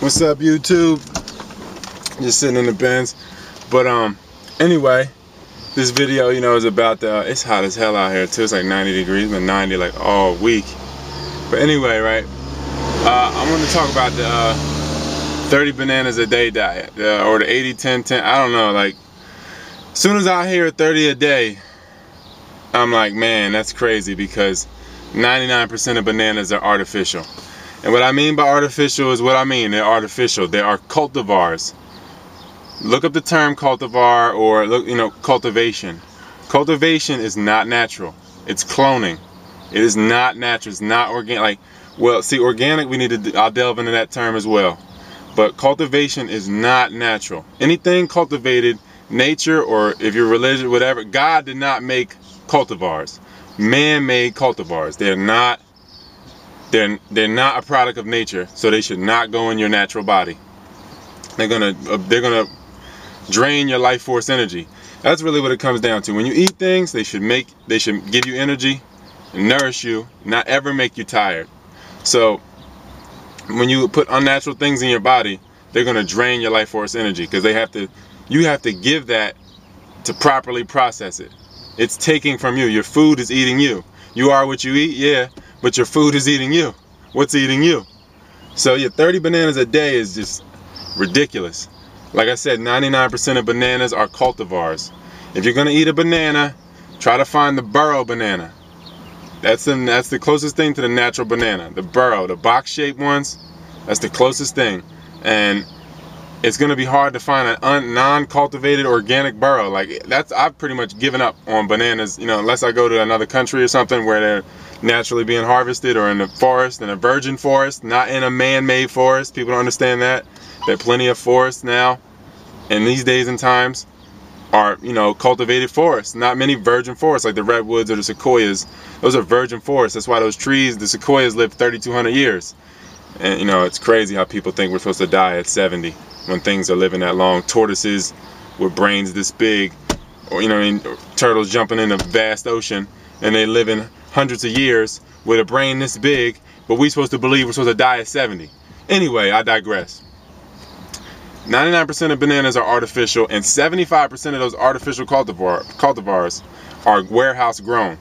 What's up, YouTube? Just sitting in the Benz. But anyway, this video, is about it's hot as hell out here too. It's like 90 degrees, been 90 like all week. But anyway, right? I want to talk about the 30 bananas a day diet, or the 80-10-10. I don't know. Like, as soon as I hear 30 a day, I'm like, man, that's crazy, because 99% of bananas are artificial. And what I mean by artificial is what I mean. They're artificial. They are cultivars. Look up the term cultivar, or look, cultivation. Cultivation is not natural. It's cloning. It is not natural. It's not organic. Like, well, see, organic, I'll delve into that term as well. But cultivation is not natural. Anything cultivated, nature, or if you're religious, whatever, God did not make cultivars. Man-made cultivars. They're not a product of nature, so they should not go in your natural body. They're gonna drain your life force energy. That's really what it comes down to. When you eat things, they should give you energy and nourish you, not ever make you tired. So when you put unnatural things in your body, they're gonna drain your life force energy, because you have to give that to properly process it. It's taking from you. Your food is eating you. You are what you eat, yeah, but your food is eating you. What's eating you? So yeah, 30 bananas a day is just ridiculous. Like I said, 99% of bananas are cultivars. If you're gonna eat a banana, try to find the burro banana. That's the closest thing to the natural banana. The burro, the box-shaped ones, that's the closest thing. And it's gonna be hard to find a non-cultivated organic burro. Like, I've pretty much given up on bananas, unless I go to another country or something where they're naturally being harvested, or in the forest, in a virgin forest, not in a man-made forest. People don't understand that. There are plenty of forests now, in these days and times, are cultivated forests. Not many virgin forests like the redwoods or the sequoias. Those are virgin forests. That's why those trees, the sequoias, live 3,200 years. And it's crazy how people think we're supposed to die at 70 when things are living that long. Tortoises with brains this big, or turtles jumping in a vast ocean, and they live in hundreds of years with a brain this big, but we're supposed to believe we're supposed to die at 70. Anyway, I digress. 99% of bananas are artificial, and 75% of those artificial cultivars are warehouse grown.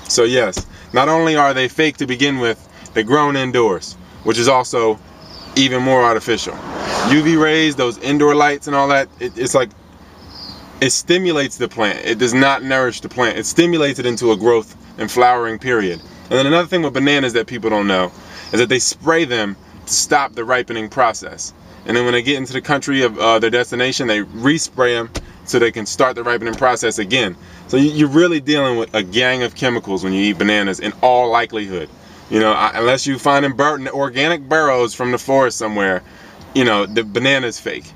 So yes, not only are they fake to begin with, they're grown indoors, which is also even more artificial. UV rays, those indoor lights and all that, it stimulates the plant. It does not nourish the plant. It stimulates it into a growth and flowering period. And then another thing with bananas that people don't know is that they spray them to stop the ripening process. And then when they get into the country of their destination, they respray them so they can start the ripening process again. So you're really dealing with a gang of chemicals when you eat bananas, in all likelihood. Unless you find organic burrows from the forest somewhere, the banana's fake.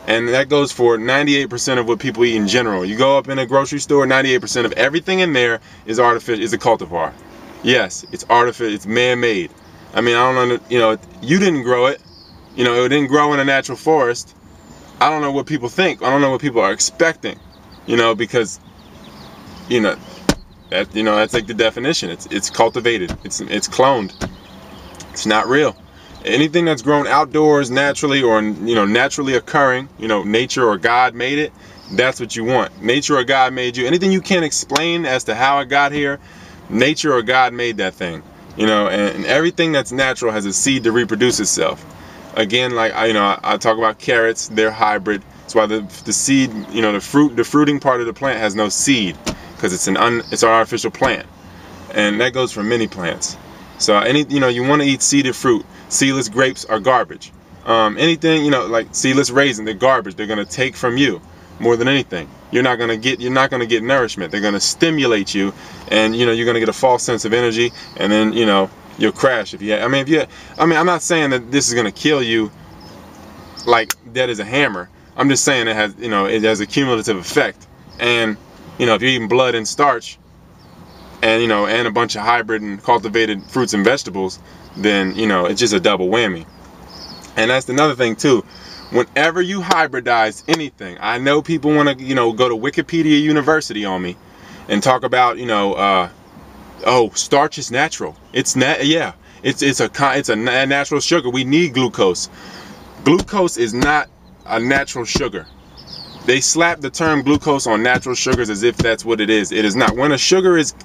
And that goes for 98% of what people eat in general. You go up in a grocery store, 98% of everything in there is artificial, is a cultivar. Yes, it's artificial, it's man-made. I mean, I don't know, you didn't grow it. It didn't grow in a natural forest. I don't know what people think. I don't know what people are expecting. Because that's like the definition. It's cultivated. It's cloned. It's not real. Anything that's grown outdoors naturally, or naturally occurring, nature or God made it, that's what you want. Nature or God made you. Anything you can't explain as to how it got here, nature or God made that thing. And everything that's natural has a seed to reproduce itself. Again, like I talk about carrots, they're hybrid. That's why the seed, the fruiting part of the plant has no seed, because it's an artificial plant. And that goes for many plants. So you want to eat seeded fruit. Seedless grapes are garbage. Anything, like seedless raisins, they're garbage. They're gonna take from you more than anything. You're not gonna get nourishment. They're gonna stimulate you, and you're gonna get a false sense of energy, and then you'll crash I'm not saying that this is gonna kill you like dead as a hammer. I'm just saying it has a cumulative effect. And if you're eating blood and starch, and and a bunch of hybrid and cultivated fruits and vegetables, then it's just a double whammy. And that's another thing too. Whenever you hybridize anything, I know people want to go to Wikipedia University on me and talk about oh, starch is natural. It's a natural sugar. We need glucose. Glucose is not a natural sugar. They slap the term glucose on natural sugars as if that's what it is. It is not. When a sugar is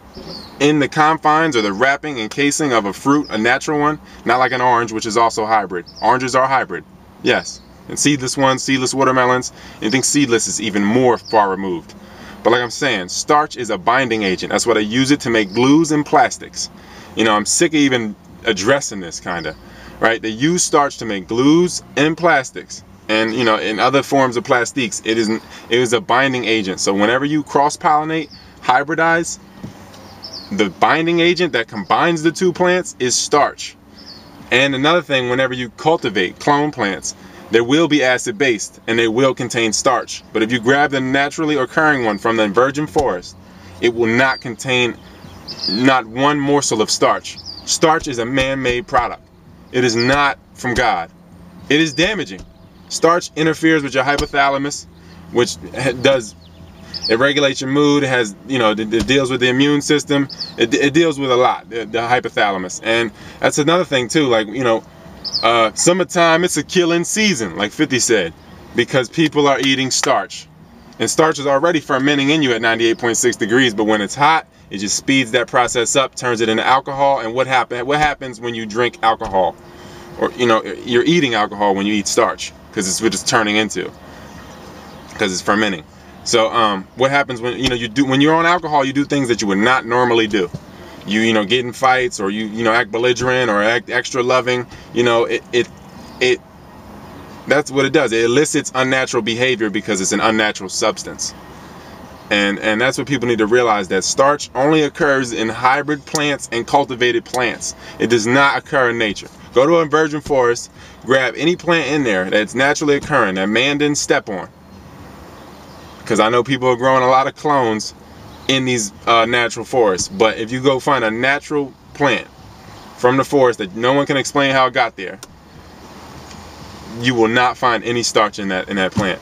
in the confines or the wrapping and casing of a fruit, a natural one, not like an orange, which is also hybrid. Oranges are hybrid, yes. And seedless ones, seedless watermelons, anything seedless is even more far removed. But like I'm saying, starch is a binding agent. That's why they use it to make glues and plastics. You know, I'm sick of even addressing this kind of, right? They use starch to make glues and plastics. And, you know, in other forms of plastiques, it is a binding agent. So whenever you cross-pollinate, hybridize, the binding agent that combines the two plants is starch. And another thing, whenever you cultivate clone plants, there will be acid-based and they will contain starch. But if you grab the naturally occurring one from the virgin forest, it will not contain not one morsel of starch. Starch is a man-made product. It is not from God. It is damaging. Starch interferes with your hypothalamus, which it regulates your mood. It has, you know, it deals with the immune system. It deals with a lot, the hypothalamus. And that's another thing too, like, you know, summertime, it's a killing season, like 50 said, because people are eating starch. And starch is already fermenting in you at 98.6 degrees, but when it's hot, it just speeds that process up, turns it into alcohol. And what happens when you drink alcohol? Or, you know, you're eating alcohol when you eat starch, because it's what it's turning into, because it's fermenting. So what happens when, you know, when you're on alcohol, you do things that you would not normally do. You know, get in fights, or you know, act belligerent or act extra loving. You know, that's what it does. It elicits unnatural behavior because it's an unnatural substance. And that's what people need to realize, that starch only occurs in hybrid plants and cultivated plants. It does not occur in nature. Go to a virgin forest, grab any plant in there that's naturally occurring that man didn't step on. Because I know people are growing a lot of clones in these natural forests. But if you go find a natural plant from the forest that no one can explain how it got there, you will not find any starch in that plant.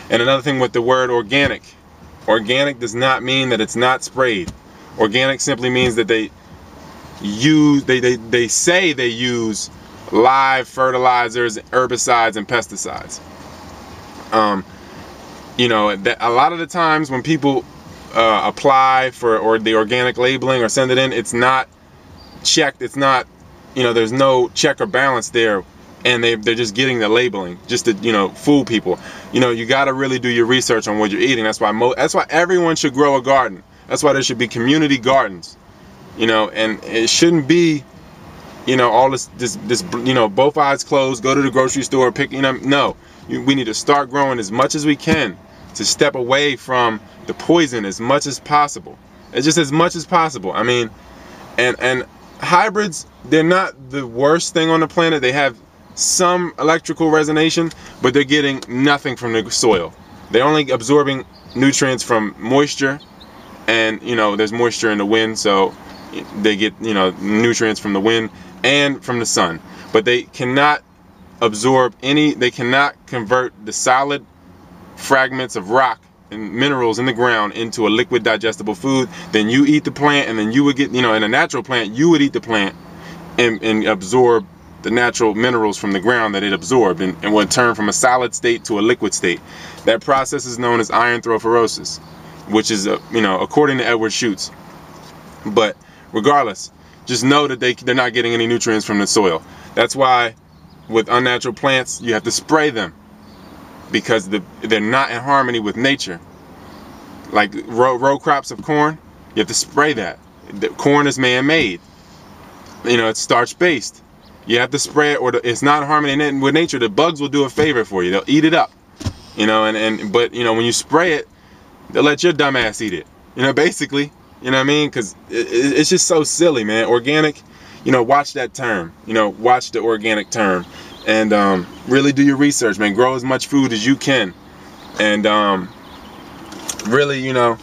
And another thing with the word organic does not mean that it's not sprayed. Organic simply means that they say they use live fertilizers, herbicides, and pesticides. You know, that a lot of the times when people apply for the organic labeling or send it in, it's not checked. It's not, you know, there's no check or balance there, and they're just getting the labeling just to, you know, fool people. You know, you got to really do your research on what you're eating. That's why everyone should grow a garden. That's why there should be community gardens. You know, and it shouldn't be, you know, all this, you know, both eyes closed, go to the grocery store, pick, you know, no. We need to start growing as much as we can to step away from the poison as much as possible. It's just as much as possible. I mean, and hybrids, they're not the worst thing on the planet. They have some electrical resonation, but they're getting nothing from the soil. They're only absorbing nutrients from moisture, and, you know, there's moisture in the wind, so they get, you know, nutrients from the wind and from the sun. But they cannot absorb they cannot convert the solid fragments of rock and minerals in the ground into a liquid digestible food. Then you eat the plant, and then you would get, you know, in a natural plant, you would eat the plant and absorb the natural minerals from the ground that it absorbed, and would turn from a solid state to a liquid state. That process is known as iontrophoresis, which is, you know, according to Edward Schutz. But regardless, just know that they're not getting any nutrients from the soil. That's why with unnatural plants, you have to spray them, because they're not in harmony with nature. Like row crops of corn, you have to spray that. The corn is man-made. You know, it's starch-based. You have to spray it, or it's not in harmony with nature. The bugs will do a favor for you. They'll eat it up. You know, but, you know, when you spray it, they'll let your dumb ass eat it. You know, basically. You know what I mean? Because it's just so silly, man. Organic, you know, watch that term. You know, watch the organic term. And really do your research, man. Grow as much food as you can. And really, you know,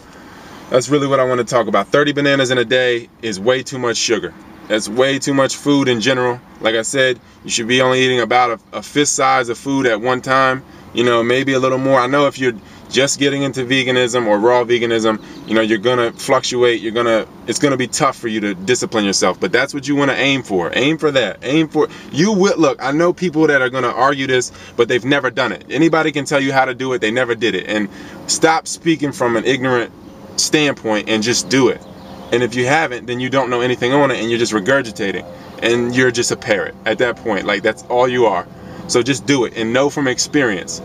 that's really what I want to talk about. 30 bananas in a day is way too much sugar. That's way too much food in general. Like I said, you should be only eating about a fist size of food at one time. You know, maybe a little more. I know if you're just getting into veganism or raw veganism, you know, you're gonna fluctuate. It's gonna be tough for you to discipline yourself. But that's what you want to aim for. Aim for that. Aim for. You will look. I know people that are gonna argue this, but they've never done it. Anybody can tell you how to do it. They never did it. And stop speaking from an ignorant standpoint and just do it. And if you haven't, then you don't know anything on it, and you're just regurgitating, and you're just a parrot at that point. Like, that's all you are. So just do it and know from experience,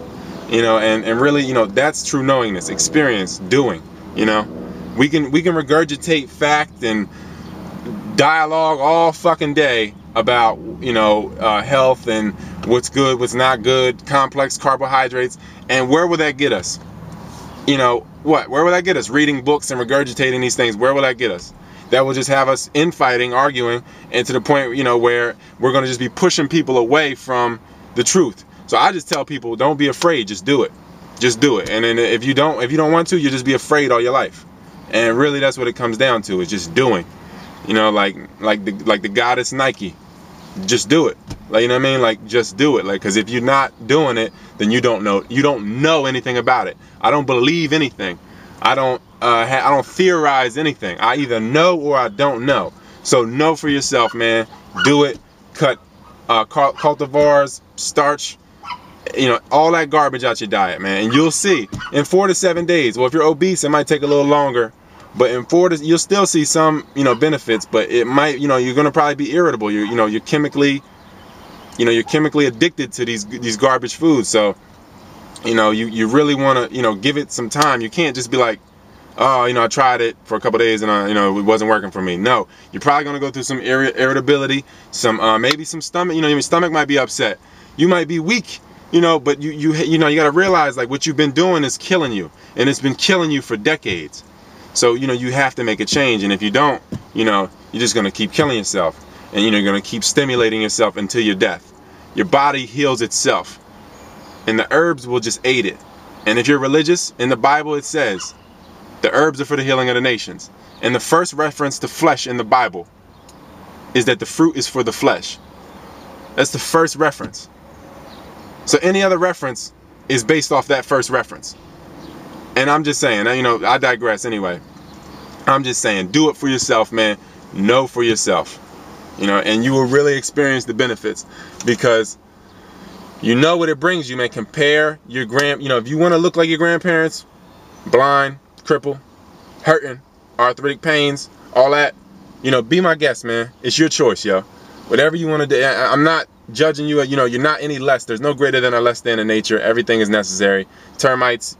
you know, and really, you know, that's true knowingness, experience, doing. You know, we can regurgitate fact and dialogue all fucking day about, you know, health and what's good, what's not good, complex carbohydrates, and where will that get us? You know, where will that get us? Reading books and regurgitating these things, where will that get us? That will just have us infighting, arguing, and to the point, you know, where we're going to just be pushing people away from the truth. So I just tell people, don't be afraid, just do it. Just do it. And then if you don't want to, you just be afraid all your life. And really that's what it comes down to, is just doing. You know, like the goddess Nike. Just do it. Like, you know what I mean? Like, just do it. Like, because if you're not doing it, then you don't know anything about it. I don't believe anything. I don't theorize anything. I either know or I don't know. So know for yourself, man. Do it. Cut cultivars, starch, you know, all that garbage out your diet, man. And you'll see in 4 to 7 days. Well, if you're obese, it might take a little longer. But in 4 to, you'll still see some, you know, benefits. But it might, you know, you're gonna probably be irritable. You're chemically addicted to these garbage foods. So, you know, you really want to, you know, give it some time. You can't just be like, oh, you know, I tried it for a couple days and you know, it wasn't working for me. No, you're probably gonna go through some irritability, some maybe some stomach. You know, your stomach might be upset. You might be weak. You know, but you know, you got to realize, like, what you've been doing is killing you, and it's been killing you for decades. So, you know, you have to make a change. And if you don't, you know, you're just going to keep killing yourself. And, you know, you're going to keep stimulating yourself until your death. Your body heals itself. And the herbs will just aid it. And if you're religious, in the Bible it says, the herbs are for the healing of the nations. And the first reference to flesh in the Bible is that the fruit is for the flesh. That's the first reference. So any other reference is based off that first reference. And I'm just saying, you know, I digress anyway. I'm just saying, do it for yourself, man. Know for yourself, you know, and you will really experience the benefits, because you know what it brings you, man. Compare your you know, if you want to look like your grandparents, blind, crippled, hurting, arthritic pains, all that, you know, be my guest, man. It's your choice, yo. Whatever you want to do. I'm not judging you. You know, you're not any less. There's no greater than or less than in nature. Everything is necessary. Termites,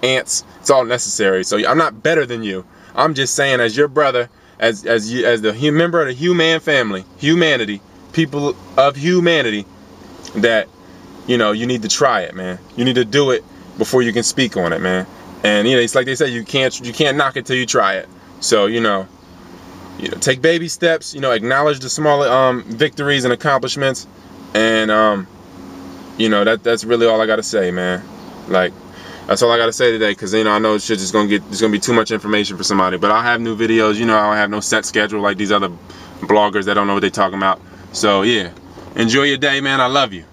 ants, it's all necessary. So I'm not better than you. I'm just saying, as your brother, as the member of the human family, humanity, people of humanity, that, you know, you need to try it, man. You need to do it before you can speak on it, man. And, you know, it's like they say, you can't knock it till you try it. So, you know, take baby steps. You know, acknowledge the smaller victories and accomplishments. And you know, that's really all I gotta say, man. Like, that's all I gotta say today, because, you know, I know it's just gonna be too much information for somebody. But I'll have new videos. You know, I don't have no set schedule like these other bloggers that don't know what they're talking about. So yeah, enjoy your day, man. I love you.